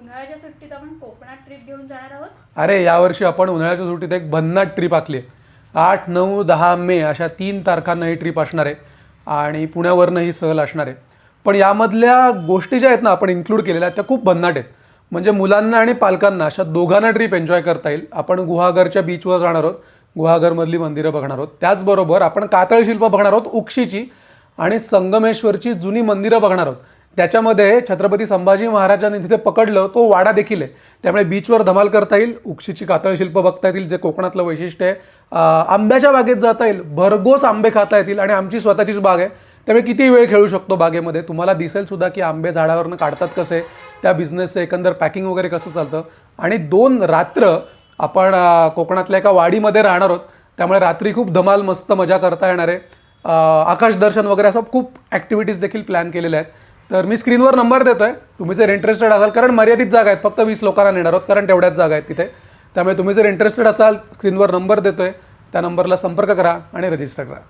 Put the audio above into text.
उन्हाळ्याच्या सुट्टीत आपण कोकणात ट्रिप घेऊन जाणार आहोत. अरे यावर्षी आपण उन्हाळ्याच्या सुट्टीत एक भन्नाट ट्रिप आखली आहे. 8, 9, 10 मे अशा 3 तारखांना ही ट्रिप असणार आहे आणि पुण्यावरनं ही सहल असणार आहे. पण यामधल्या गोष्टी ज्या आहेत ना आपण इन्क्लूड केलेल्या त्या खूप भन्नाट आहेत. म्हणजे मुलांना आणि पालकांना अशा दोघांना ट्रिप एन्जॉय करता येईल. आपण गुहागरच्या बीचवर जाणार आहोत, गुहागरमधली मंदिरं बघणार आहोत. त्याचबरोबर आपण कातळ शिल्प बघणार आहोत उक्षीची आणि संगमेश्वरची जुनी मंदिरं बघणार आहोत. त्याच्यामध्ये छत्रपती संभाजी महाराजांनी तिथे पकडलं तो वाडा देखील आहे. त्यामुळे बीचवर धमाल करता येईल, उक्षीची कातळ शिल्प बघता येतील जे कोकणातलं वैशिष्ट्य आहे. आंब्याच्या बागेत जाता येईल, भरघोस आंबे खाता येतील आणि आमची स्वतःचीच बाग आहे त्यामुळे किती वेळ खेळू शकतो बागेमध्ये. तुम्हाला दिसेल सुद्धा की आंबे झाडावरनं काढतात कसे, त्या बिझनेसचं एकंदर पॅकिंग वगैरे कसं चालतं. आणि 2 रात्र आपण कोकणातल्या एका वाडीमध्ये राहणार आहोत त्यामुळे रात्री खूप धमाल मस्त मजा करता येणार आहे. आकाश दर्शन वगैरे असं खूप ॲक्टिव्हिटीज देखील प्लॅन केलेल्या आहेत. तर मी स्क्रीनवर नंबर देतोय, तुम्ही जर इंटरेस्टेड असाल, कारण मर्यादित जागा आहेत, फक्त 20 लोकांना नेणार आहोत कारण तेवढ्याच जागा आहेत तिथे. त्यामुळे तुम्ही जर इंटरेस्टेड असाल स्क्रीनवर नंबर देतोय, त्या नंबरला संपर्क करा आणि रजिस्टर करा.